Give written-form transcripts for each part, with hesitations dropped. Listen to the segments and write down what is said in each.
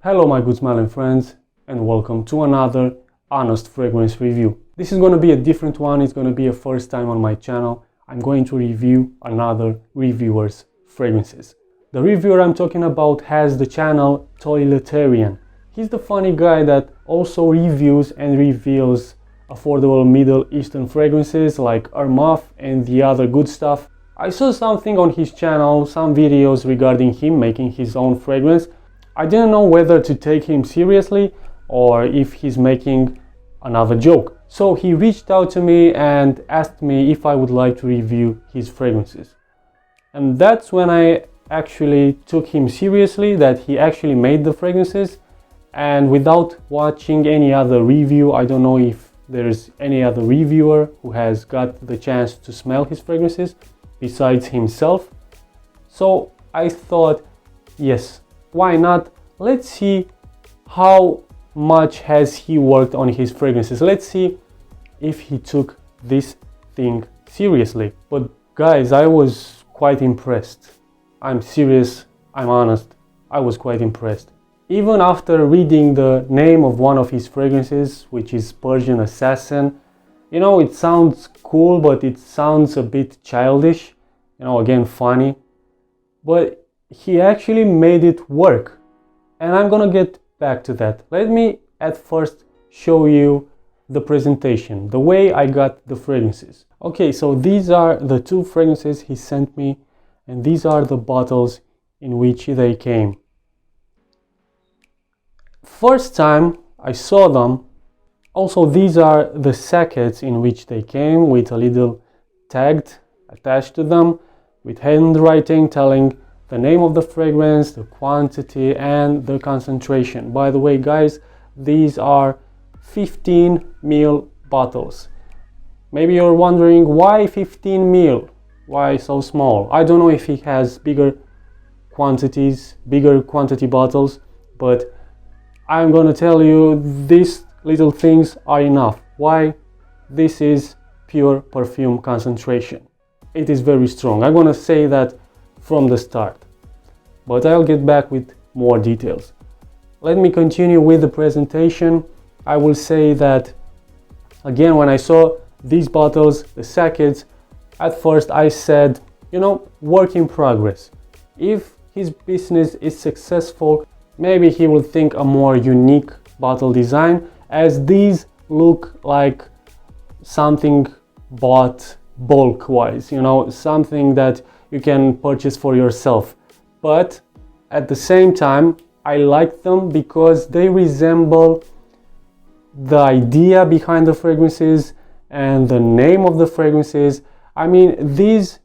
Hello my good smelling friends, and welcome to another honest fragrance review. This is going to be a different one. It's going to be a first time on my channel. I'm going to review another reviewer's fragrances. The reviewer I'm talking about has the channel Toiletterian. He's the funny guy that also reviews and reveals affordable Middle Eastern fragrances like Armaf and the other good stuff. I saw something on his channel, some videos regarding him making his own fragrance. I didn't know whether to take him seriously or if he's making another joke. So he reached out to me and asked me if I would like to review his fragrances. And that's when I actually took him seriously, that he actually made the fragrances. And without watching any other review, I don't know if there's any other reviewer who has got the chance to smell his fragrances besides himself. So I thought, yes, why not? Let's see how much has he worked on his fragrances. Let's see if he took this thing seriously. But guys, I was quite impressed. I'm serious, I'm honest, I was quite impressed. Even after reading the name of one of his fragrances, which is Persian Assassin, you know, it sounds cool, but it sounds a bit childish, you know, again, funny. But he actually made it work. And I'm gonna get back to that. Let me at first show you the presentation, the way I got the fragrances. Okay, so these are the two fragrances he sent me, and these are the bottles in which they came. First time I saw them, also these are the sachets in which they came with a little tag attached to them with handwriting telling the name of the fragrance, the quantity and the concentration. By the way guys, these are 15 ml bottles. Maybe you're wondering why 15 ml? Why so small? I don't know if he has bigger quantity bottles, but I'm gonna tell you these little things are enough. Why? This is pure perfume concentration. It is very strong. I'm gonna say that from the start, but I'll get back with more details. Let me continue with the presentation. I will say that again, when I saw these bottles, the sachets, at first I said, you know, work in progress. If his business is successful, maybe he will think a more unique bottle design, as these look like something bought bulk wise, you know, something that you can purchase for yourself. But at the same time, I like them because they resemble the idea behind the fragrances and the name of the fragrances. I mean, these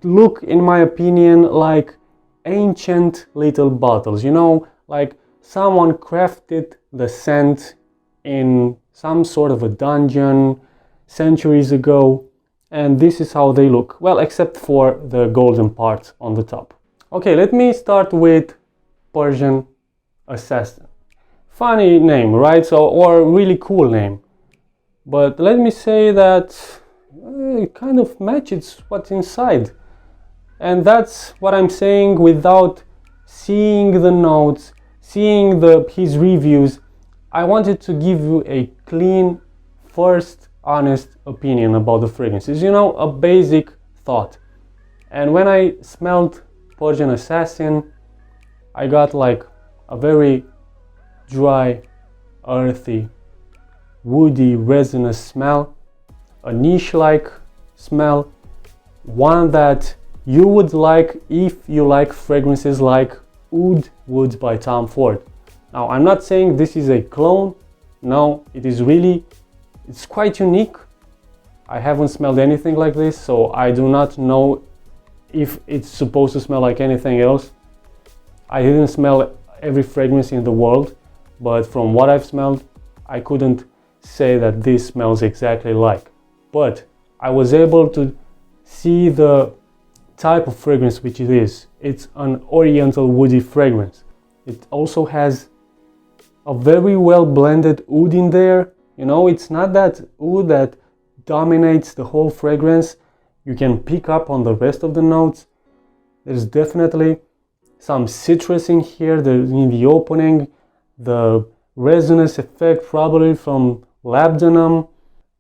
look, in my opinion, like ancient little bottles, you know, like someone crafted the scent in some sort of a dungeon centuries ago, and this is how they look. Well, except for the golden part on the top. Okay, let me start with Persian Assassin. Funny name, right? So, or really cool name. But let me say that it kind of matches what's inside. And that's what I'm saying without seeing the notes, seeing his reviews. I wanted to give you a clean, first, honest opinion about the fragrances. You know, a basic thought. And when I smelled Persian Assassin, I got like a very dry, earthy, woody, resinous smell. A niche-like smell. One that you would like if you like fragrances like Oud Wood by Tom Ford. Now, I'm not saying this is a clone. No, it's quite unique. I haven't smelled anything like this, so I do not know if it's supposed to smell like anything else. I didn't smell every fragrance in the world, but from what I've smelled, I couldn't say that this smells exactly like. But I was able to see the type of fragrance which it is. It's an oriental woody fragrance. It also has a very well blended oud in there. You know, it's not that oud that dominates the whole fragrance. You can pick up on the rest of the notes. There's definitely some citrus in here, in the opening, the resinous effect probably from labdanum.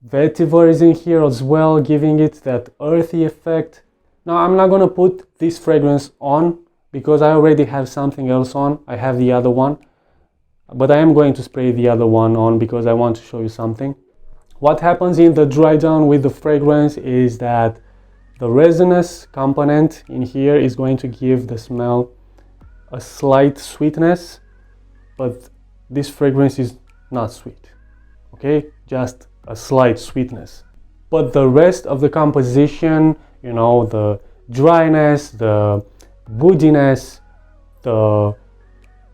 Vetiver is in here as well, giving it that earthy effect. Now I'm not gonna put this fragrance on because I already have something else on. I have the other one, but I am going to spray the other one on because I want to show you something. What happens in the dry down with the fragrance is that the resinous component in here is going to give the smell a slight sweetness, but this fragrance is not sweet, okay? Just a slight sweetness. But the rest of the composition, you know, the dryness, the woodiness, the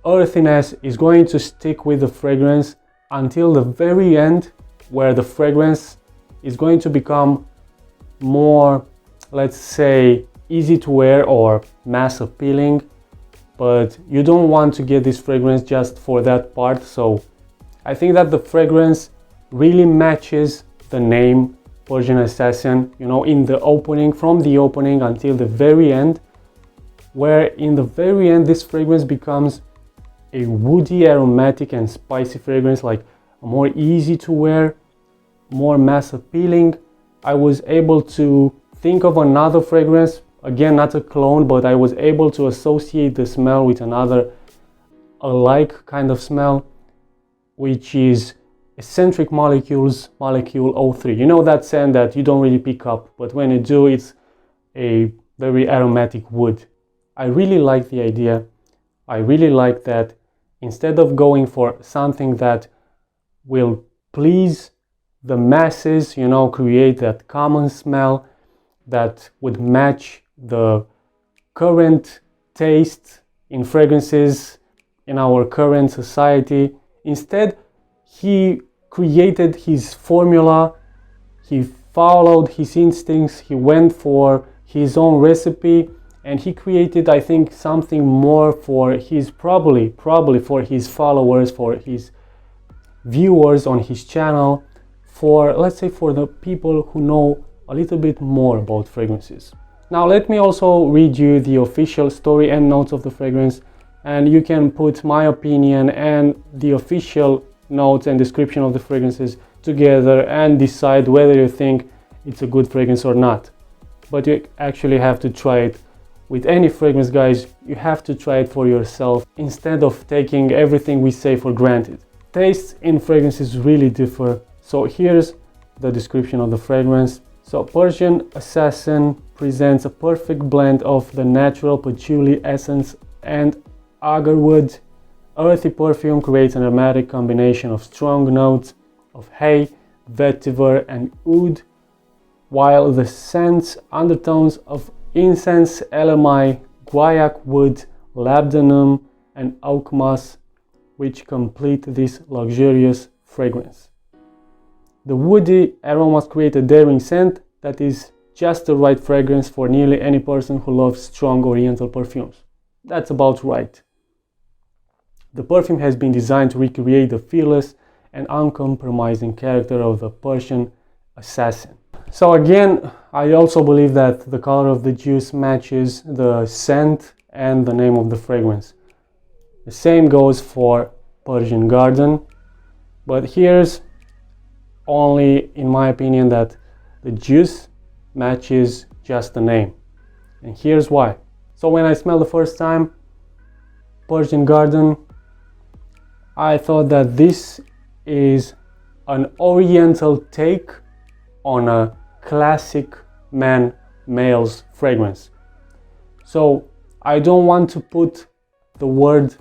earthiness is going to stick with the fragrance until the very end, where the fragrance is going to become more, let's say, easy to wear or mass appealing. But you don't want to get this fragrance just for that part. So I think that the fragrance really matches the name Persian Assassin, you know, in the opening, from the opening until the very end, where in the very end this fragrance becomes a woody, aromatic and spicy fragrance, like a more easy to wear, more mass appealing. I was able to think of another fragrance, again not a clone, but I was able to associate the smell with another alike kind of smell, which is Eccentric Molecules Molecule 03. You know that scent that you don't really pick up, but when you do, it's a very aromatic wood. I really like the idea. I really like that instead of going for something that will please the masses, you know, create that common smell that would match the current taste in fragrances in our current society. Instead, he created his formula, he followed his instincts, he went for his own recipe, and he created, I think, something more for his, probably for his followers, for his viewers on his channel, for, let's say, for the people who know a little bit more about fragrances. Now let me also read you the official story and notes of the fragrance, and you can put my opinion and the official notes and description of the fragrances together and decide whether you think it's a good fragrance or not. But you actually have to try it. With any fragrance, guys, you have to try it for yourself instead of taking everything we say for granted. Tastes in fragrances really differ. So here's the description of the fragrance. So Persian Assassin presents a perfect blend of the natural patchouli essence and agarwood. Earthy perfume creates an aromatic combination of strong notes of hay, vetiver and oud, while the scents undertones of incense, elemi, guaiac wood, labdanum and oak moss, which complete this luxurious fragrance. The woody aromas create a daring scent that is just the right fragrance for nearly any person who loves strong oriental perfumes. That's about right. The perfume has been designed to recreate the fearless and uncompromising character of the Persian Assassin. So again, I also believe that the color of the juice matches the scent and the name of the fragrance. The same goes for Persian Garden, but here's only, in my opinion, that the juice matches just the name. And here's why. So when I smelled the first time Persian Garden, I thought that this is an oriental take on a classic male's fragrance. So I don't want to put the word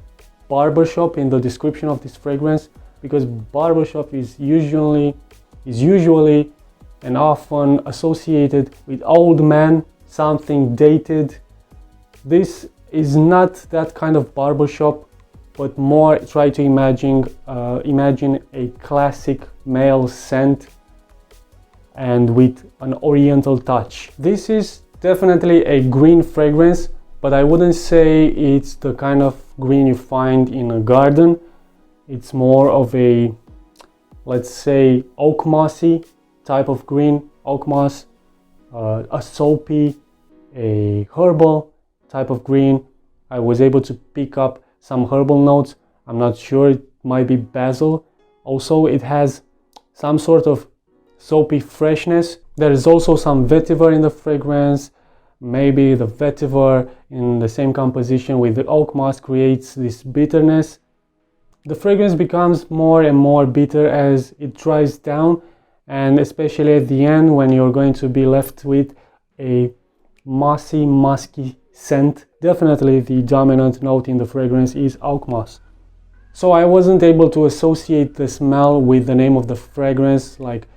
barbershop in the description of this fragrance, because barbershop is usually and often associated with old man, something dated. This is not that kind of barbershop, but more try to imagine a classic male scent and with an oriental touch. This is definitely a green fragrance, but I wouldn't say it's the kind of green you find in a garden. It's more of a, let's say, oak mossy type of green, oak moss, a soapy, a herbal type of green. I was able to pick up some herbal notes. I'm not sure, it might be basil. Also, it has some sort of soapy freshness. There is also some vetiver in the fragrance. Maybe the vetiver in the same composition with the oak moss creates this bitterness. The fragrance becomes more and more bitter as it dries down, and especially at the end when you're going to be left with a mossy, musky scent. Definitely the dominant note in the fragrance is oak moss. So I wasn't able to associate the smell with the name of the fragrance, like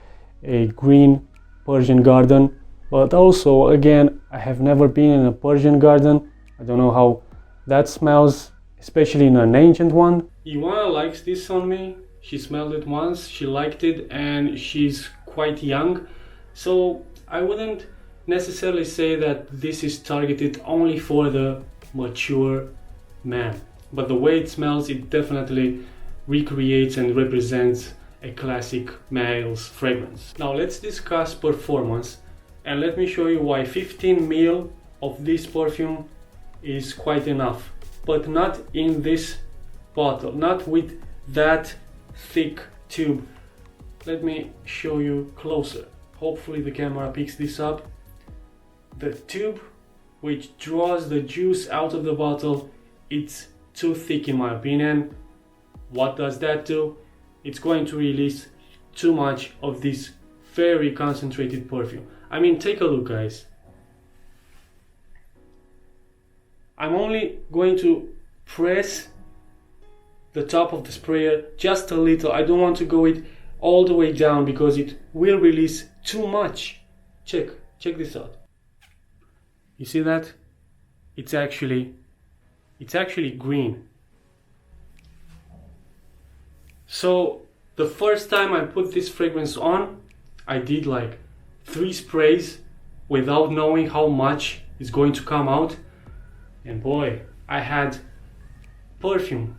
a green Persian Garden. But also, again, I have never been in a Persian Garden. I don't know how that smells, especially in an ancient one. Ivana likes this on me. She smelled it once, she liked it, and she's quite young. So I wouldn't necessarily say that this is targeted only for the mature man. But the way it smells, it definitely recreates and represents a classic male's fragrance. Now let's discuss performance, and let me show you why 15 ml of this perfume is quite enough, but not in this bottle, not with that thick tube. Let me show you closer. Hopefully the camera picks this up. The tube which draws the juice out of the bottle, it's too thick in my opinion. What does that do? It's going to release too much of this very concentrated perfume. I mean, take a look, guys. I'm only going to press the top of the sprayer just a little. I don't want to go it all the way down because it will release too much. Check this out. You see that? It's actually green. So the first time I put this fragrance on, I did like 3 sprays without knowing how much is going to come out, and boy, I had perfume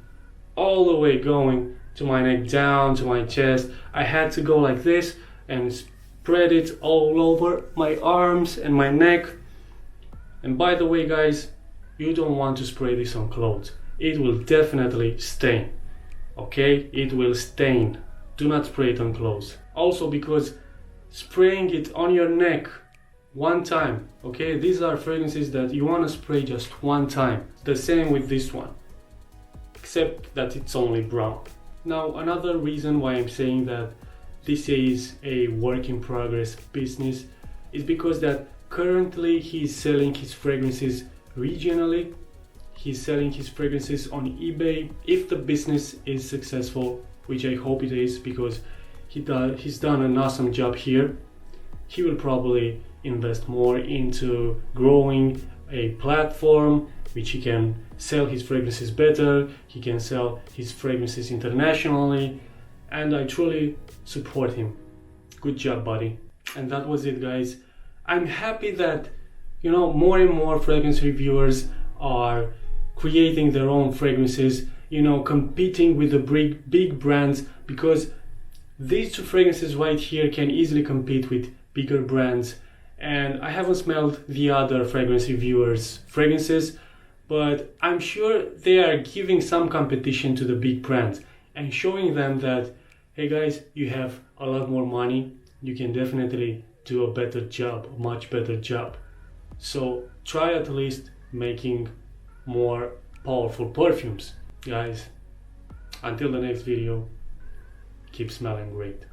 all the way going to my neck, down to my chest. I had to go like this and spread it all over my arms and my neck. And by the way, guys, you don't want to spray this on clothes. It will definitely stain. Okay, it will stain. Do not spray it on clothes. Also because spraying it on your neck one time, okay, these are fragrances that you want to spray just one time. The same with this one, except that it's only brown. Now another reason why I'm saying that this is a work in progress business is because that currently he's selling his fragrances regionally. He's selling his fragrances on eBay. If the business is successful, which I hope it is because he's done an awesome job here, he will probably invest more into growing a platform which he can sell his fragrances better. He can sell his fragrances internationally, and I truly support him. Good job, buddy. And that was it, guys. I'm happy that, you know, more and more fragrance reviewers are creating their own fragrances, you know, competing with the big brands, because these two fragrances right here can easily compete with bigger brands. And I haven't smelled the other fragrance reviewers' fragrances, but I'm sure they are giving some competition to the big brands and showing them that, hey guys, you have a lot more money, you can definitely do a better job, a much better job. So try at least making more powerful perfumes. Guys, until the next video, keep smelling great.